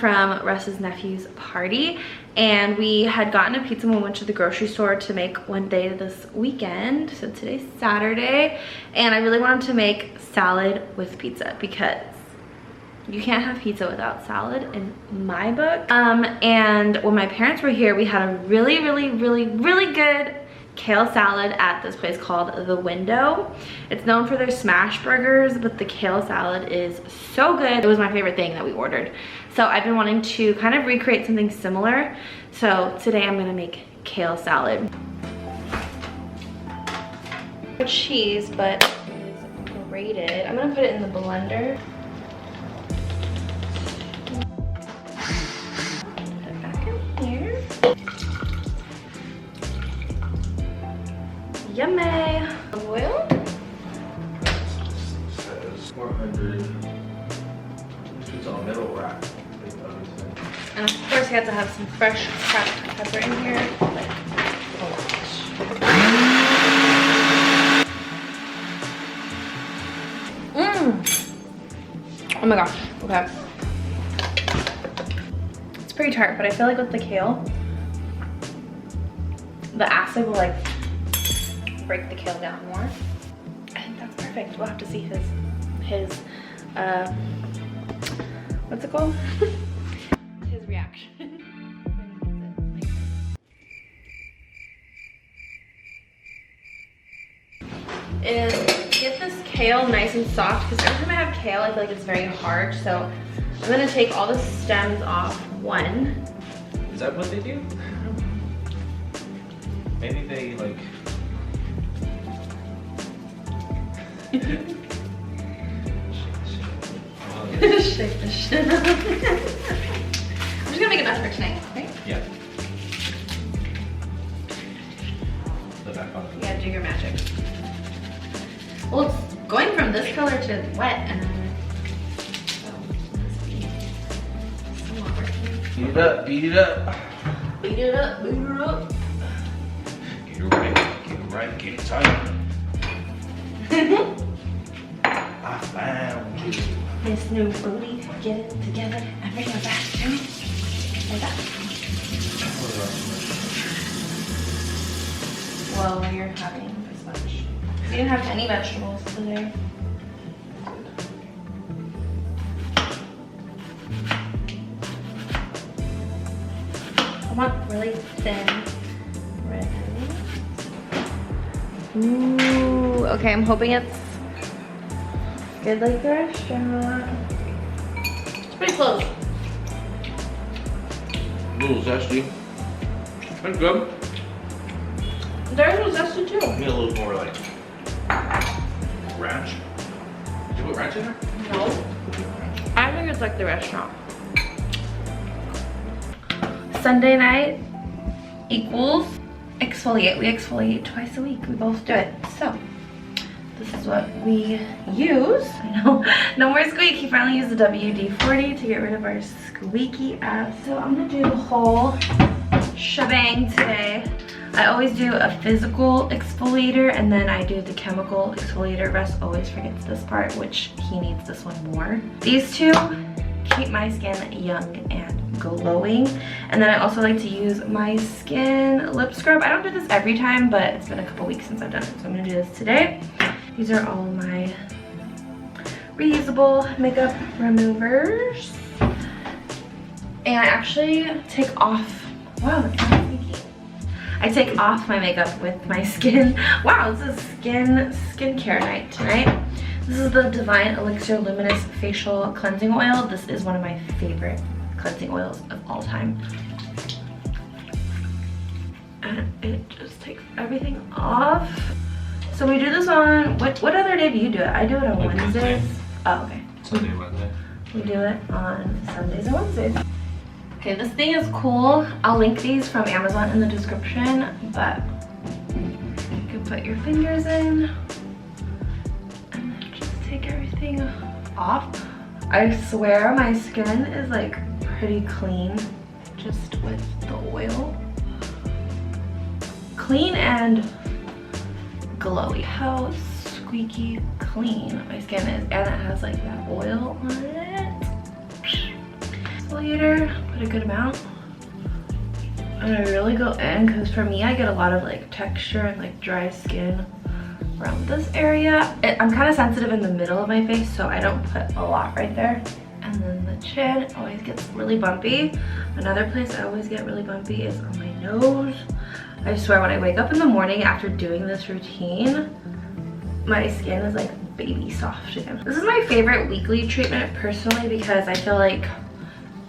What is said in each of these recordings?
from Russ's nephew's party, and we had gotten a pizza when we went to the grocery store to make one day this weekend. So today's Saturday, and I really wanted to make salad with pizza because you can't have pizza without salad in my book. And when my parents were here, we had a really good kale salad at this place called The Window. It's known for their smash burgers, but the kale salad is so good. It was my favorite thing that we ordered. So I've been wanting to kind of recreate something similar. So today I'm gonna make kale salad. Cheese, but it's grated. I'm gonna put it in the blender. Put it back in here. Yummy. Oil. Says 400. It's on middle rack. And of course, you have to have some fresh cracked pepper in here. Like a lot. Oh my gosh. Okay. It's pretty tart, but I feel like with the kale, the acid will like break the kale down more. I think that's perfect. We'll have to see his what's it called? His reaction. Is get this kale nice and soft, because every time I have kale I feel like it's very hard. So I'm gonna take all the stems off one. Is that what they do? Maybe they like shake the shit. I'm just gonna make enough for tonight, right? yeah. The back on. Yeah, do your magic. Well, it's going from this color to wet, and then Beat it up, beat it up. beat it up, beat it up. Get it right, get it tight. I found you. This new booty, get it together and bring it back to me. Like that. Well, you're having this much. You didn't have any vegetables today. I want really thin red. Ooh, okay, I'm hoping it's good like the restaurant. It's pretty close. A little zesty. That's good. Theirs was zesty too. Need a little more like ranch. Did you put ranch in there? No. I think it's like the restaurant. Sunday night equals exfoliate. We exfoliate twice a week. We both do it. So this is what we use. I know, no more squeaky. Finally used the WD-40 to get rid of our squeaky ass. So I'm gonna do the whole shebang today. I always do a physical exfoliator and then I do the chemical exfoliator. Russ always forgets this part, which he needs this one more. These two keep my skin young and glowing. And then I also like to use my skin lip scrub. I don't do this every time, but it's been a couple weeks since I've done it, so I'm gonna do this today. These are all my reusable makeup removers. And I actually take off, wow, that's kind of sneaky. I take off my makeup with my skin. Wow, this is skincare night tonight. This is the Divine Elixir Luminous Facial Cleansing Oil. This is one of my favorite cleansing oils of all time. And it just takes everything off. So we do this on, what other day do you do it? I do it on Wednesdays. Oh, okay. Sunday, Wednesday. We do it on Sundays and Wednesdays. Okay, this thing is cool. I'll link these from Amazon in the description, but you can put your fingers in and then just take everything off. I swear my skin is like pretty clean just with the oil. Clean and glowy. How squeaky clean my skin is, and it has like that oil on it. So exfoliator, put a good amount. And I really go in because for me, I get a lot of like texture and like dry skin around this area. I'm kind of sensitive in the middle of my face, so I don't put a lot right there. And then the chin always gets really bumpy. Another place I always get really bumpy is on my nose. I swear when I wake up in the morning after doing this routine, my skin is like baby soft again. This is my favorite weekly treatment personally because I feel like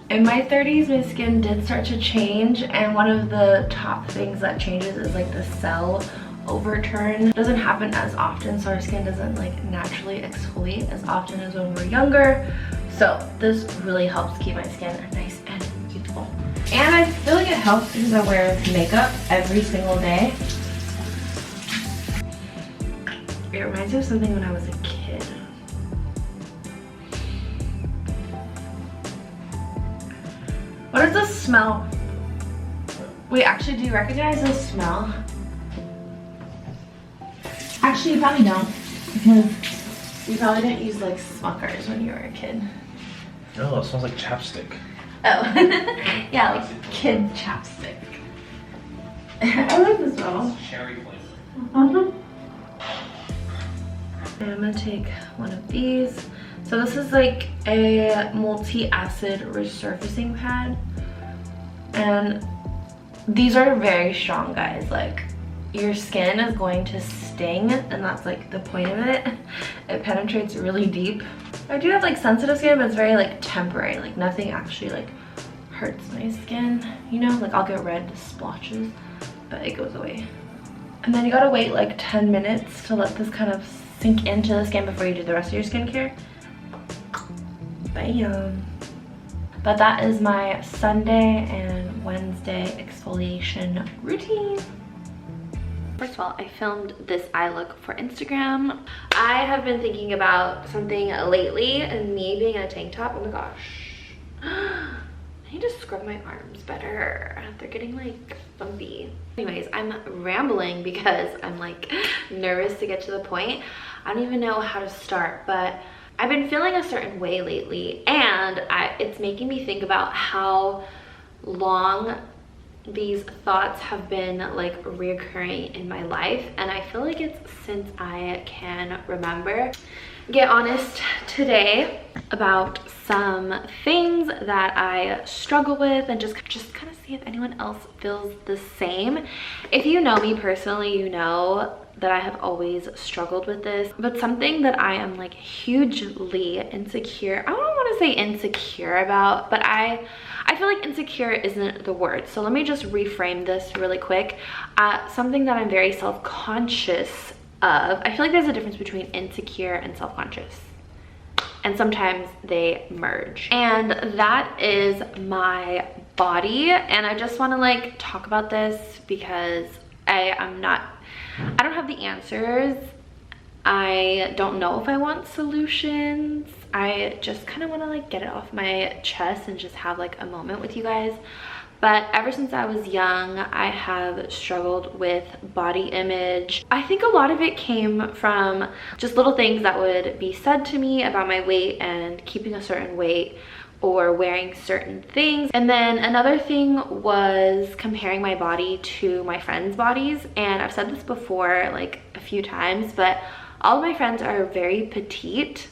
in my 30s my skin did start to change, and one of the top things that changes is like the cell overturn. It doesn't happen as often, so our skin doesn't like naturally exfoliate as often as when we're younger. So this really helps keep my skin nice and youthful. And I feel like it helps because I wear makeup every single day. It reminds me of something when I was a kid. What does this smell? Wait, actually, do you recognize this smell? Actually, you probably don't, because you probably didn't use like Smuckers when you were a kid. Oh, it smells like chapstick. Oh, yeah, like kid chapstick. I like this smell. Cherry flavor. And I'm gonna take one of these. So this is like a multi-acid resurfacing pad. And these are very strong, guys. Like, your skin is going to sting, and that's like the point of it. It penetrates really deep. I do have like sensitive skin, but it's very like temporary. Like nothing actually like hurts my skin, you know? Like I'll get red splotches, but it goes away. And then you gotta wait like 10 minutes to let this kind of sink into the skin before you do the rest of your skincare. Bam. But that is my Sunday and Wednesday exfoliation routine. First of all, I filmed this eye look for Instagram. I have been thinking about something lately, and me being in a tank top. Oh my gosh. I need to scrub my arms better. They're getting like bumpy. Anyways, I'm rambling because I'm like nervous to get to the point. I don't even know how to start, but I've been feeling a certain way lately, and it's making me think about how long these thoughts have been like reoccurring in my life, and I feel like it's since I can remember. Get honest today about some things that I struggle with, and just kind of see if anyone else feels the same. If you know me personally, you know that I have always struggled with this, but something that I am like hugely insecure, I don't want to say insecure about, but I feel like insecure isn't the word. So let me just reframe this really quick. Something that I'm very self-conscious of. I feel like there's a difference between insecure and self-conscious, and sometimes they merge, and that is my body. And I just want to like talk about this because I don't have the answers. I don't know if I want solutions. I just kind of want to like get it off my chest and just have like a moment with you guys. But ever since I was young, I have struggled with body image. I think a lot of it came from just little things that would be said to me about my weight and keeping a certain weight or wearing certain things. And then another thing was comparing my body to my friends' bodies. And I've said this before like a few times, but all of my friends are very petite.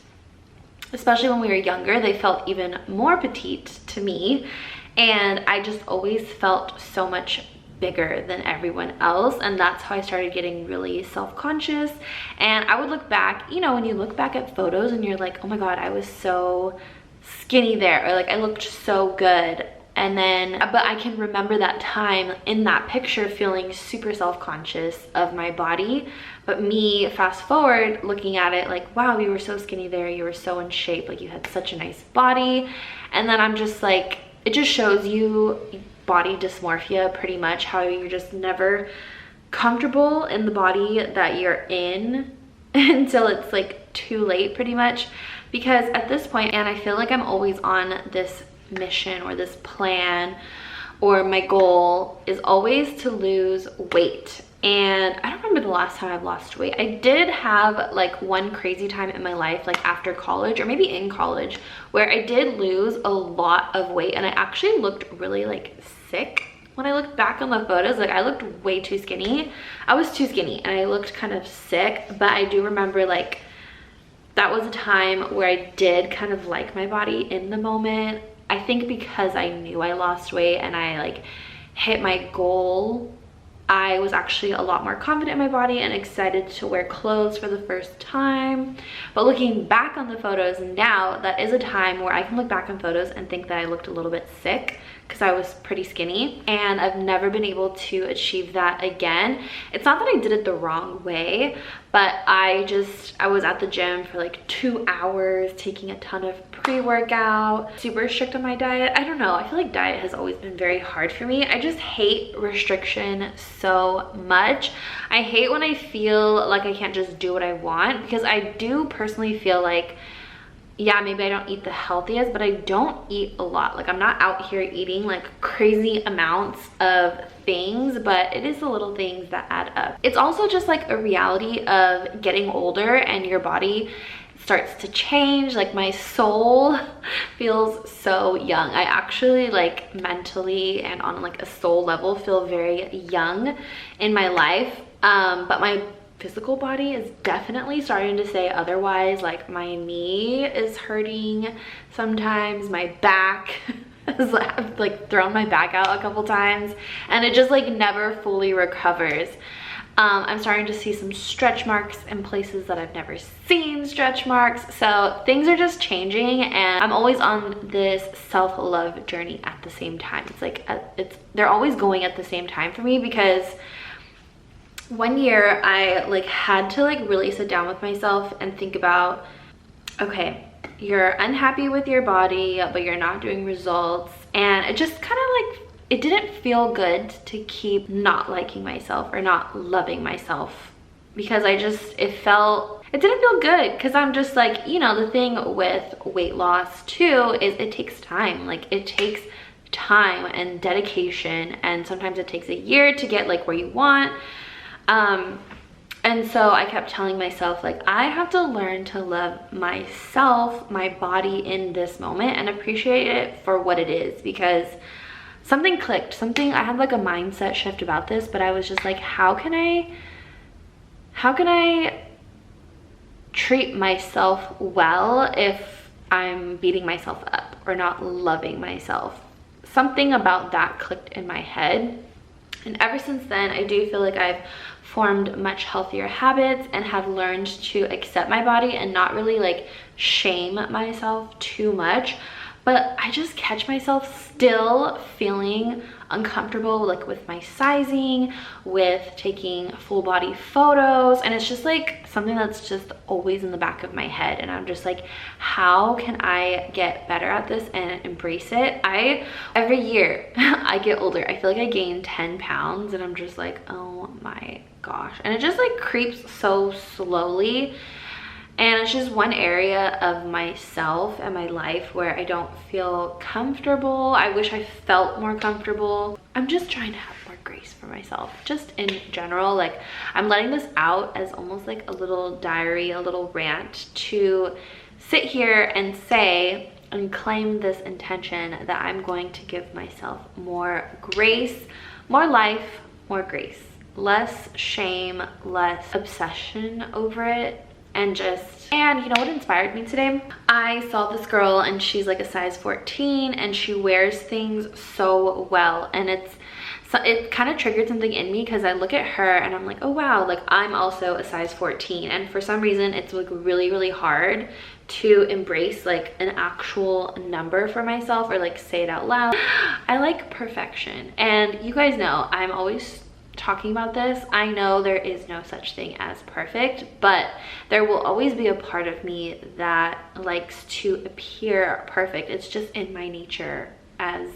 Especially when we were younger, they felt even more petite to me. And I just always felt so much bigger than everyone else, and that's how I started getting really self-conscious. And I would look back, you know, when you look back at photos and you're like, oh my god, I was so skinny there, or like I looked so good. And then, but I can remember that time in that picture feeling super self-conscious of my body. But me, fast forward, looking at it like, wow, you were so skinny there, you were so in shape, like you had such a nice body. And then I'm just like, it just shows you body dysmorphia pretty much, how you're just never comfortable in the body that you're in until it's like too late pretty much. Because at this point, and I feel like I'm always on this mission or this plan, or my goal is always to lose weight. and I don't remember the last time I've lost weight. I did have like one crazy time in my life, like after college or maybe in college, where I did lose a lot of weight and I actually looked really like sick. When I looked back on the photos, like I looked way too skinny. I was too skinny and I looked kind of sick, but I do remember like that was a time where I did kind of like my body in the moment. I think because I knew I lost weight and I like hit my goal, I was actually a lot more confident in my body and excited to wear clothes for the first time. But looking back on the photos now, that is a time where I can look back on photos and think that I looked a little bit sick because I was pretty skinny, and I've never been able to achieve that again. It's not that I did it the wrong way, but I was at the gym for like 2 hours taking a ton of pre-workout, super strict on my diet. I don't know, I feel like diet has always been very hard for me. I just hate restriction so much. I hate when I feel like I can't just do what I want, because I do personally feel like, yeah, maybe I don't eat the healthiest, but I don't eat a lot. Like I'm not out here eating like crazy amounts of things, but it is the little things that add up. It's also just like a reality of getting older and your body starts to change. Like my soul feels so young. I actually like mentally and on like a soul level feel very young in my life, but my physical body is definitely starting to say otherwise. Like my knee is hurting sometimes, my back I've like thrown my back out a couple times and it just like never fully recovers. I'm starting to see some stretch marks in places that I've never seen stretch marks. So things are just changing and I'm always on this self-love journey at the same time. It's like they're always going at the same time for me, because one year I like had to like really sit down with myself and think about, okay, you're unhappy with your body, but you're not doing results. And it just kind of like, it didn't feel good to keep not liking myself or not loving myself, because it didn't feel good, because I'm just like, you know, the thing with weight loss too is it takes time. Like it takes time and dedication, and sometimes it takes a year to get like where you want. And so I kept telling myself, like, I have to learn to love myself, my body in this moment, and appreciate it for what it is, because something clicked. I had like a mindset shift about this, but I was just like, how can I treat myself well if I'm beating myself up or not loving myself? Something about that clicked in my head. And ever since then, I do feel like I've formed much healthier habits and have learned to accept my body and not really like shame myself too much. But I just catch myself still feeling uncomfortable like with my sizing, with taking full body photos, and it's just like something that's just always in the back of my head. And I'm just like, how can I get better at this and embrace it? Every year I get older, I feel like I gain 10 pounds and I'm just like, oh my gosh. And it just like creeps so slowly. And it's just one area of myself and my life where I don't feel comfortable. I wish I felt more comfortable. I'm just trying to have more grace for myself, just in general. Like I'm letting this out as almost like a little diary, a little rant, to sit here and say and claim this intention that I'm going to give myself more grace, more life, more grace. Less shame, less obsession over it. And you know what inspired me today? I saw this girl and she's like a size 14 and she wears things so well, and it kind of triggered something in me, because I look at her and I'm like, oh wow, like I'm also a size 14, and for some reason it's like really hard to embrace like an actual number for myself or like say it out loud. I like perfection, and you guys know I'm always talking about this. I know there is no such thing as perfect, but there will always be a part of me that likes to appear perfect. It's just in my nature as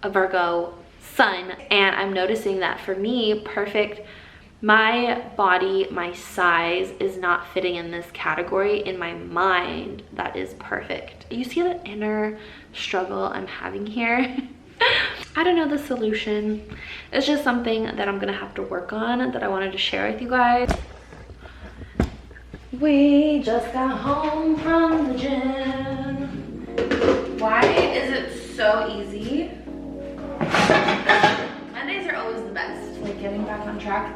a Virgo sun, and I'm noticing that for me, perfect, my body, my size is not fitting in this category in my mind that is perfect. You see the inner struggle I'm having here? I don't know the solution. It's just something that I'm gonna have to work on that I wanted to share with you guys. We just got home from the gym. Why is it so easy? Mondays are always the best. Like getting back on track,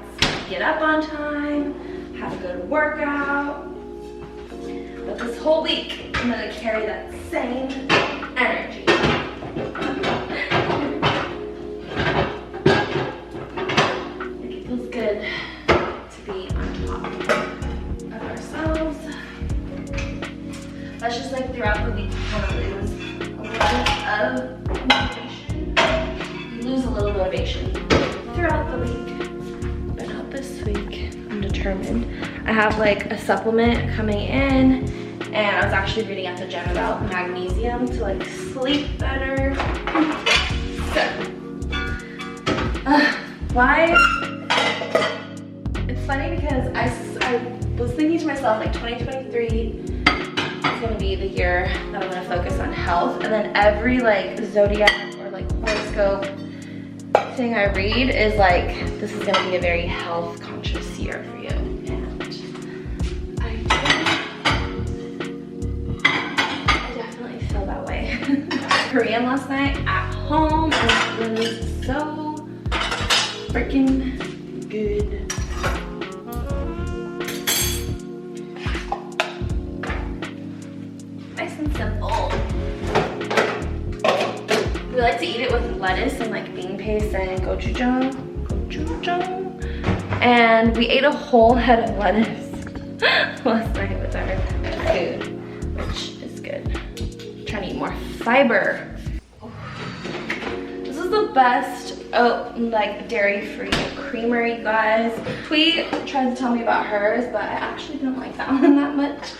get up on time, have a good workout. But this whole week, I'm gonna carry that same energy. It feels good to be on top of ourselves. That's just like throughout the week, you kind of lose a lot of motivation. You lose a little motivation throughout the week, but not this week. I'm determined. I have like a supplement coming in, and I was actually reading at the gym about magnesium to like sleep better. So, why? It's funny because I was thinking to myself like 2023 is gonna be the year that I'm gonna focus on health, and then every like zodiac or like horoscope thing I read is like, this is gonna be a very health conscious year for you. And I definitely feel that way. Korean last night at home, and it was so freaking good. Nice and simple. We like to eat it with lettuce and like bean paste and gochujang. And we ate a whole head of lettuce last night with our food, which is good. I'm trying to eat more fiber. This is the best like dairy-free creamer, you guys. Tweet tried to tell me about hers, but I actually don't like that one that much.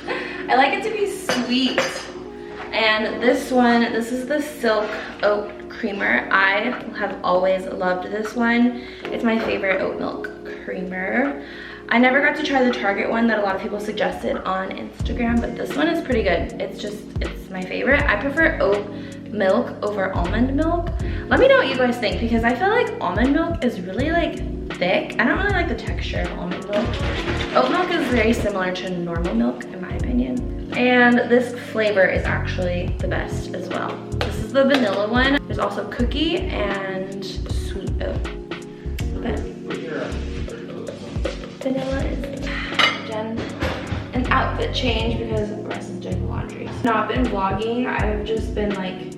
I like it to be sweet. And this one, this is the Silk Oat Creamer. I have always loved this one. It's my favorite oat milk creamer. I never got to try the Target one that a lot of people suggested on Instagram, but this one is pretty good. It's my favorite. I prefer oat milk over almond milk. Let me know what you guys think, because I feel like almond milk is really like thick. I don't really like the texture of almond milk. Oat milk is very similar to normal milk in my opinion. And this flavor is actually the best as well. This is the vanilla one. There's also cookie and sweet oat. But vanilla is done. An outfit change because Russ is doing laundry. Not been vlogging. I've just been like,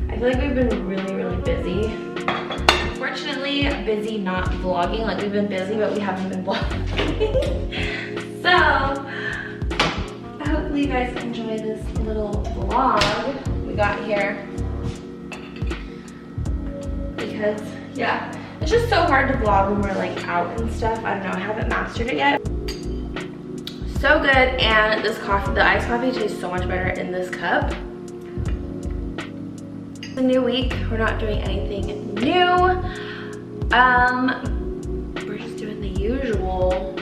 I feel like we've been really busy. Unfortunately, busy not vlogging. Like we've been busy, but we haven't been vlogging. So, hopefully you guys enjoy this little vlog we got here. Because, yeah, it's just so hard to vlog when we're like out and stuff. I don't know, I haven't mastered it yet. So good, and this coffee, the iced coffee tastes so much better in this cup. It's a new week, we're not doing anything new. We're just doing the usual.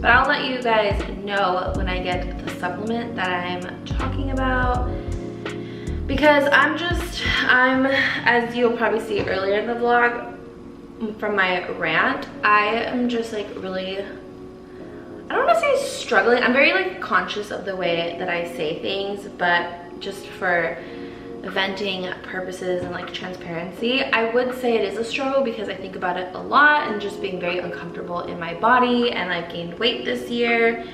But I'll let you guys know when I get the supplement that I'm talking about. Because I'm, as you'll probably see earlier in the vlog from my rant, I am just like really, I don't want to say struggling. I'm very like conscious of the way that I say things, but just for venting purposes and like transparency, I would say it is a struggle because I think about it a lot and just being very uncomfortable in my body, and I've gained weight this year.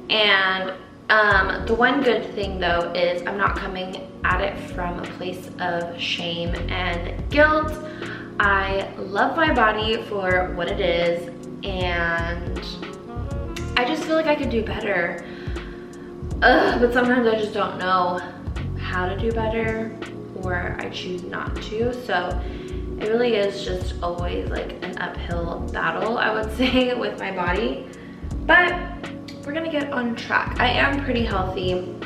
And the one good thing though is I'm not coming at it from a place of shame and guilt. I love my body for what it is, and I just feel like I could do better. But sometimes I just don't know how to do better, or I choose not to. So it really is just always like an uphill battle, I would say, with my body. But we're gonna get on track. I am pretty healthy.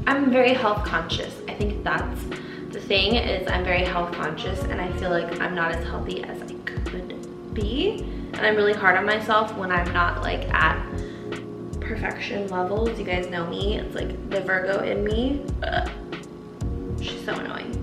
I'm very health conscious. I think that's the thing, is I'm very health conscious, and I feel like I'm not as healthy as I could be. And I'm really hard on myself when I'm not like at perfection levels. You guys know me, it's like the Virgo in me. She's so annoying.